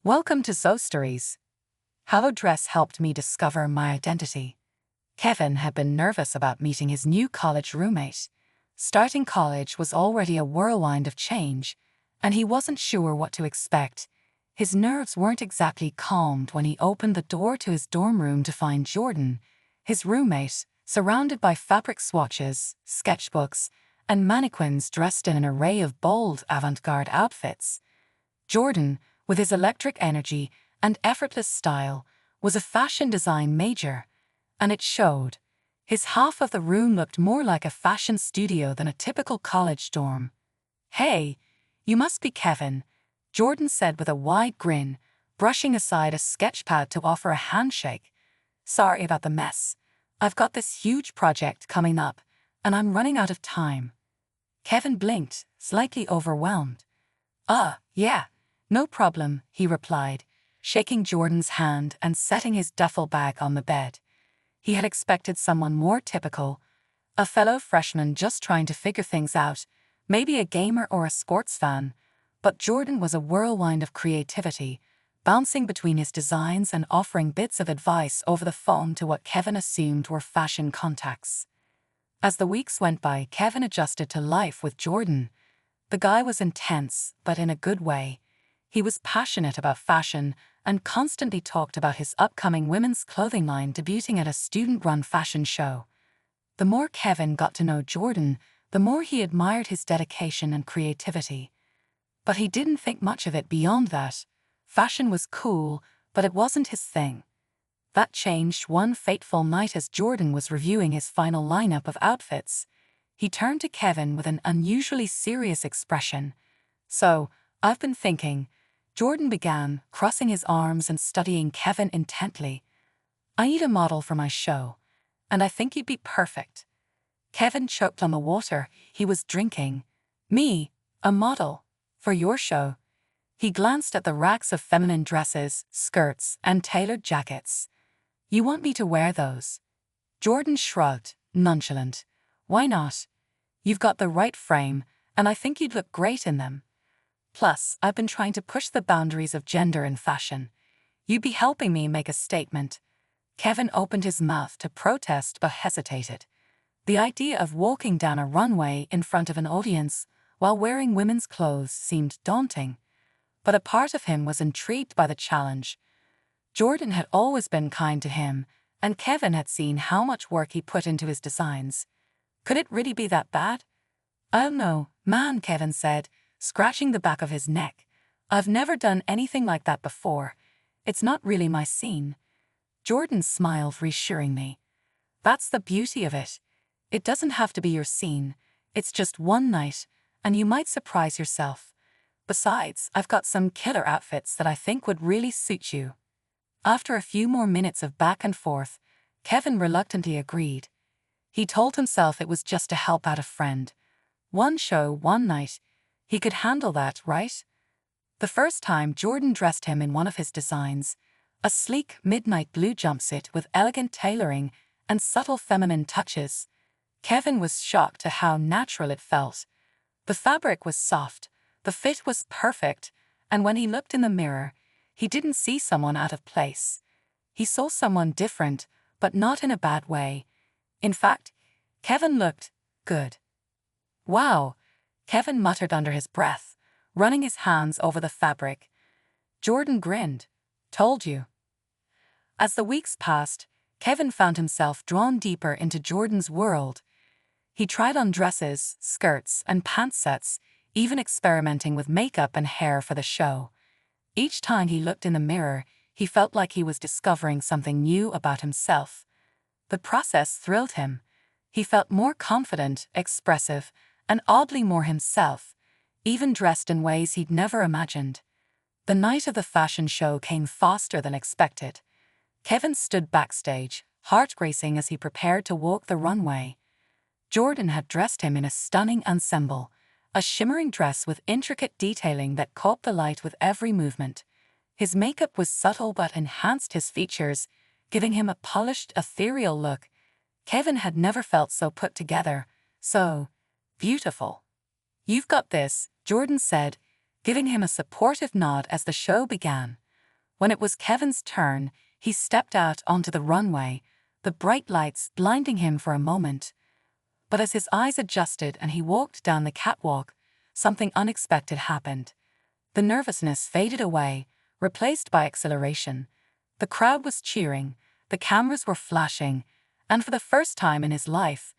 Welcome to So Stories. How dress helped me discover my identity. Kevin had been nervous about meeting his new college roommate. Starting college was already a whirlwind of change, and he wasn't sure what to expect. His nerves weren't exactly calmed when he opened the door to his dorm room to find Jordan, his roommate, surrounded by fabric swatches, sketchbooks, and mannequins dressed in an array of bold avant-garde outfits. Jordan, with his electric energy and effortless style, was a fashion design major, and it showed. His half of the room looked more like a fashion studio than a typical college dorm. "Hey, you must be Kevin," Jordan said with a wide grin, brushing aside a sketchpad to offer a handshake. "Sorry about the mess. I've got this huge project coming up, and I'm running out of time." Kevin blinked, slightly overwhelmed. Yeah. "No problem," he replied, shaking Jordan's hand and setting his duffel bag on the bed. He had expected someone more typical, a fellow freshman just trying to figure things out, maybe a gamer or a sports fan, but Jordan was a whirlwind of creativity, bouncing between his designs and offering bits of advice over the phone to what Kevin assumed were fashion contacts. As the weeks went by, Kevin adjusted to life with Jordan. The guy was intense, but in a good way. He was passionate about fashion and constantly talked about his upcoming women's clothing line debuting at a student-run fashion show. The more Kevin got to know Jordan, the more he admired his dedication and creativity. But he didn't think much of it beyond that. Fashion was cool, but it wasn't his thing. That changed one fateful night as Jordan was reviewing his final lineup of outfits. He turned to Kevin with an unusually serious expression. "So, I've been thinking," Jordan began, crossing his arms and studying Kevin intently. "I need a model for my show, and I think you'd be perfect." Kevin choked on the water he was drinking. "Me, a model? For your show?" He glanced at the racks of feminine dresses, skirts, and tailored jackets. "You want me to wear those?" Jordan shrugged, nonchalant. "Why not? You've got the right frame, and I think you'd look great in them. Plus, I've been trying to push the boundaries of gender in fashion. You'd be helping me make a statement." Kevin opened his mouth to protest but hesitated. The idea of walking down a runway in front of an audience while wearing women's clothes seemed daunting. But a part of him was intrigued by the challenge. Jordan had always been kind to him, and Kevin had seen how much work he put into his designs. Could it really be that bad? "I don't know, man," Kevin said, scratching the back of his neck. "I've never done anything like that before. It's not really my scene." Jordan smiled reassuringly. "That's the beauty of it. It doesn't have to be your scene. It's just one night, and you might surprise yourself. Besides, I've got some killer outfits that I think would really suit you." After a few more minutes of back and forth, Kevin reluctantly agreed. He told himself it was just to help out a friend. One show, one night. He could handle that, right? The first time Jordan dressed him in one of his designs, a sleek midnight blue jumpsuit with elegant tailoring and subtle feminine touches, Kevin was shocked at how natural it felt. The fabric was soft, the fit was perfect, and when he looked in the mirror, he didn't see someone out of place. He saw someone different, but not in a bad way. In fact, Kevin looked good. "Wow," Kevin muttered under his breath, running his hands over the fabric. Jordan grinned. "Told you." As the weeks passed, Kevin found himself drawn deeper into Jordan's world. He tried on dresses, skirts, and pant sets, even experimenting with makeup and hair for the show. Each time he looked in the mirror, he felt like he was discovering something new about himself. The process thrilled him. He felt more confident, expressive, and oddly more himself, even dressed in ways he'd never imagined. The night of the fashion show came faster than expected. Kevin stood backstage, heart racing as he prepared to walk the runway. Jordan had dressed him in a stunning ensemble, a shimmering dress with intricate detailing that caught the light with every movement. His makeup was subtle but enhanced his features, giving him a polished, ethereal look. Kevin had never felt so put together, so beautiful. "You've got this," Jordan said, giving him a supportive nod as the show began. When it was Kevin's turn, he stepped out onto the runway, the bright lights blinding him for a moment. But as his eyes adjusted and he walked down the catwalk, something unexpected happened. The nervousness faded away, replaced by exhilaration. The crowd was cheering, the cameras were flashing, and for the first time in his life,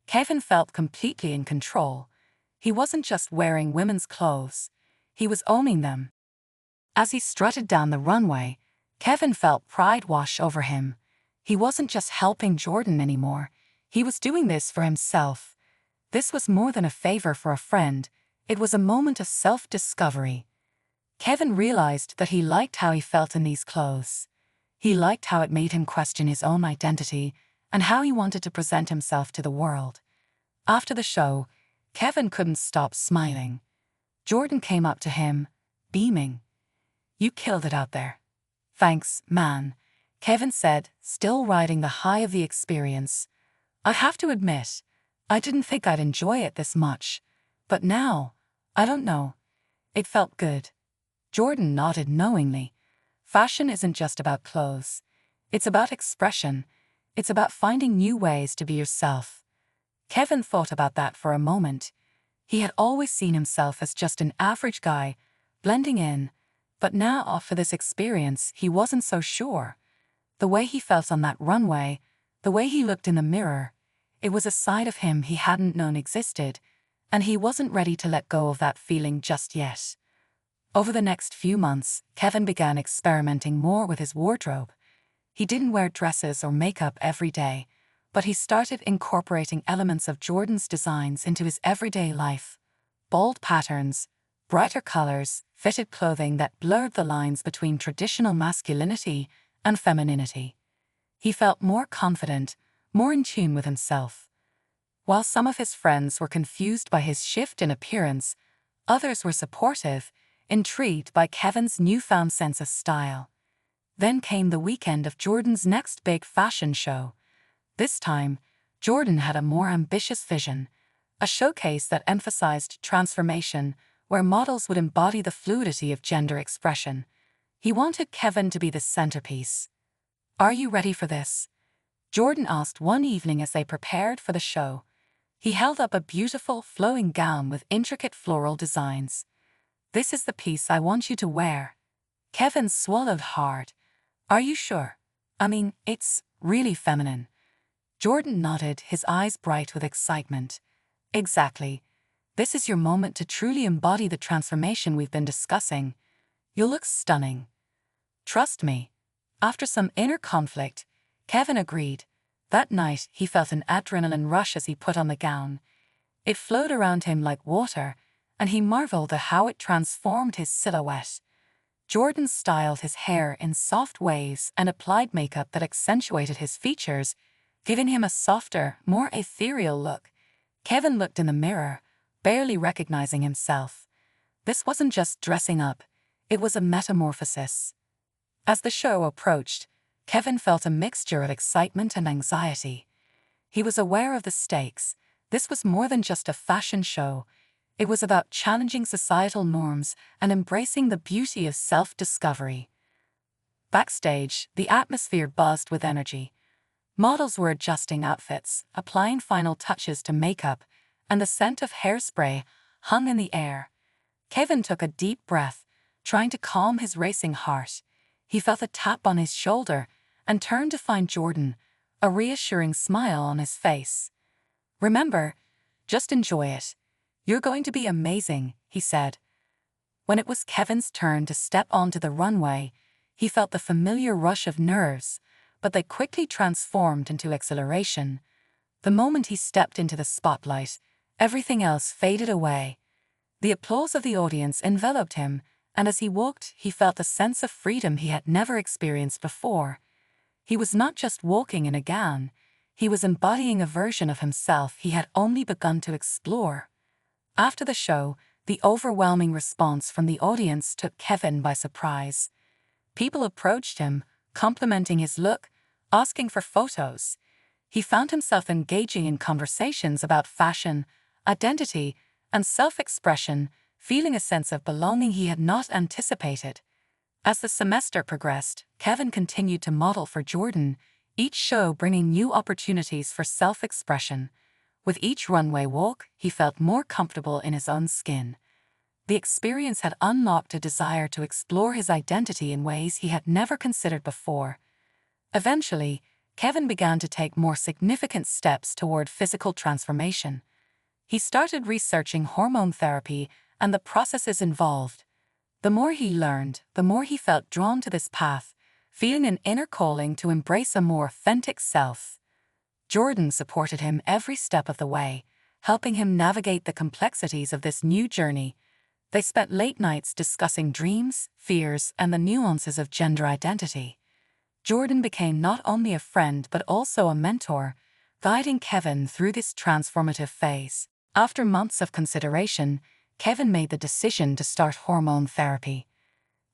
Kevin felt completely in control. He wasn't just wearing women's clothes, he was owning them. As he strutted down the runway, Kevin felt pride wash over him. He wasn't just helping Jordan anymore, he was doing this for himself. This was more than a favor for a friend, it was a moment of self-discovery. Kevin realized that he liked how he felt in these clothes. He liked how it made him question his own identity and how he wanted to present himself to the world. After the show, Kevin couldn't stop smiling. Jordan came up to him, beaming. "You killed it out there." "Thanks, man," Kevin said, still riding the high of the experience. "I have to admit, I didn't think I'd enjoy it this much. But now, I don't know. It felt good." Jordan nodded knowingly. Fashion isn't just about clothes. It's about expression. It's about finding new ways to be yourself. Kevin thought about that for a moment. He had always seen himself as just an average guy, blending in. But now, after this experience, he wasn't so sure. The way he felt on that runway, the way he looked in the mirror, it was a side of him he hadn't known existed, and he wasn't ready to let go of that feeling just yet. Over the next few months, Kevin began experimenting more with his wardrobe. He didn't wear dresses or makeup every day, but he started incorporating elements of Jordan's designs into his everyday life. Bold patterns, brighter colors, fitted clothing that blurred the lines between traditional masculinity and femininity. He felt more confident, more in tune with himself. While some of his friends were confused by his shift in appearance, others were supportive, intrigued by Kevin's newfound sense of style. Then came the weekend of Jordan's next big fashion show. This time, Jordan had a more ambitious vision, a showcase that emphasized transformation, where models would embody the fluidity of gender expression. He wanted Kevin to be the centerpiece. "Are you ready for this?" Jordan asked one evening as they prepared for the show. He held up a beautiful, flowing gown with intricate floral designs. "This is the piece I want you to wear." Kevin swallowed hard. "Are you sure? I mean, it's really feminine." Jordan nodded, his eyes bright with excitement. "Exactly. This is your moment to truly embody the transformation we've been discussing. You'll look stunning." "Trust me." After some inner conflict, Kevin agreed. That night, he felt an adrenaline rush as he put on the gown. It flowed around him like water, and he marveled at how it transformed his silhouette. Jordan styled his hair in soft waves and applied makeup that accentuated his features, giving him a softer, more ethereal look. Kevin looked in the mirror, barely recognizing himself. This wasn't just dressing up, it was a metamorphosis. As the show approached, Kevin felt a mixture of excitement and anxiety. He was aware of the stakes. This was more than just a fashion show. It was about challenging societal norms and embracing the beauty of self-discovery. Backstage, the atmosphere buzzed with energy. Models were adjusting outfits, applying final touches to makeup, and the scent of hairspray hung in the air. Kevin took a deep breath, trying to calm his racing heart. He felt a tap on his shoulder and turned to find Jordan, a reassuring smile on his face. "Remember, just enjoy it. You're going to be amazing," he said. When it was Kevin's turn to step onto the runway, he felt the familiar rush of nerves, but they quickly transformed into exhilaration. The moment he stepped into the spotlight, everything else faded away. The applause of the audience enveloped him, and as he walked, he felt a sense of freedom he had never experienced before. He was not just walking in a gown, he was embodying a version of himself he had only begun to explore. After the show, the overwhelming response from the audience took Kevin by surprise. People approached him, complimenting his look, asking for photos. He found himself engaging in conversations about fashion, identity, and self-expression, feeling a sense of belonging he had not anticipated. As the semester progressed, Kevin continued to model for Jordan, each show bringing new opportunities for self-expression. With each runway walk, he felt more comfortable in his own skin. The experience had unlocked a desire to explore his identity in ways he had never considered before. Eventually, Kevin began to take more significant steps toward physical transformation. He started researching hormone therapy and the processes involved. The more he learned, the more he felt drawn to this path, feeling an inner calling to embrace a more authentic self. Jordan supported him every step of the way, helping him navigate the complexities of this new journey. They spent late nights discussing dreams, fears, and the nuances of gender identity. Jordan became not only a friend but also a mentor, guiding Kevin through this transformative phase. After months of consideration, Kevin made the decision to start hormone therapy.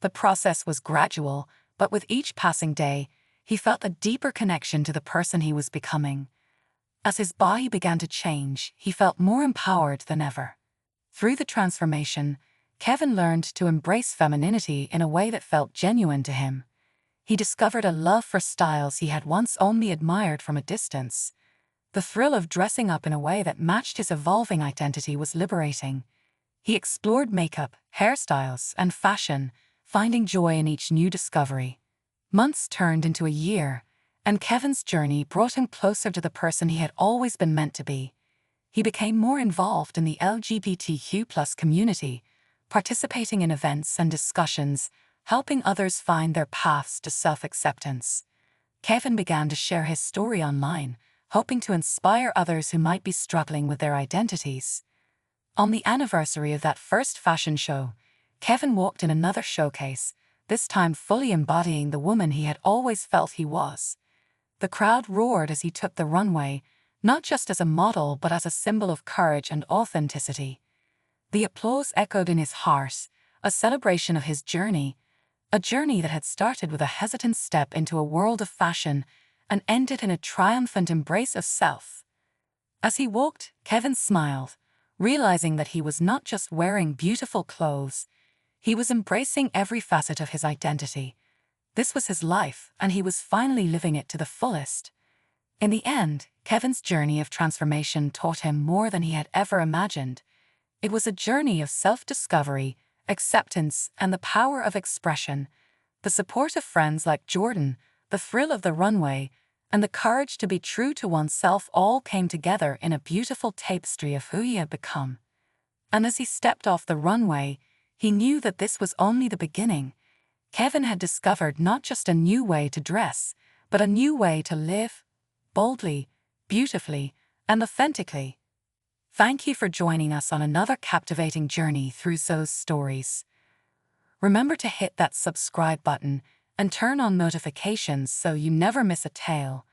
The process was gradual, but with each passing day, he felt a deeper connection to the person he was becoming. As his body began to change, he felt more empowered than ever. Through the transformation, Kevin learned to embrace femininity in a way that felt genuine to him. He discovered a love for styles he had once only admired from a distance. The thrill of dressing up in a way that matched his evolving identity was liberating. He explored makeup, hairstyles, and fashion, finding joy in each new discovery. Months turned into a year, and Kevin's journey brought him closer to the person he had always been meant to be. He became more involved in the LGBTQ+ community, participating in events and discussions, helping others find their paths to self-acceptance. Kevin began to share his story online, hoping to inspire others who might be struggling with their identities. On the anniversary of that first fashion show, Kevin walked in another showcase, this time fully embodying the woman he had always felt he was. The crowd roared as he took the runway, not just as a model but as a symbol of courage and authenticity. The applause echoed in his heart, a celebration of his journey, a journey that had started with a hesitant step into a world of fashion and ended in a triumphant embrace of self. As he walked, Kevin smiled, realizing that he was not just wearing beautiful clothes, he was embracing every facet of his identity. This was his life, and he was finally living it to the fullest. In the end, Kevin's journey of transformation taught him more than he had ever imagined. It was a journey of self-discovery, acceptance, and the power of expression. The support of friends like Jordan, the thrill of the runway, and the courage to be true to oneself all came together in a beautiful tapestry of who he had become. And as he stepped off the runway, he knew that this was only the beginning. Kevin had discovered not just a new way to dress, but a new way to live, boldly, beautifully, and authentically. Thank you for joining us on another captivating journey through Zoe's stories. Remember to hit that subscribe button and turn on notifications so you never miss a tale.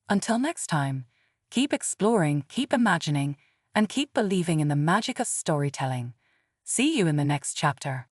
Until next time, keep exploring, keep imagining, and keep believing in the magic of storytelling. See you in the next chapter.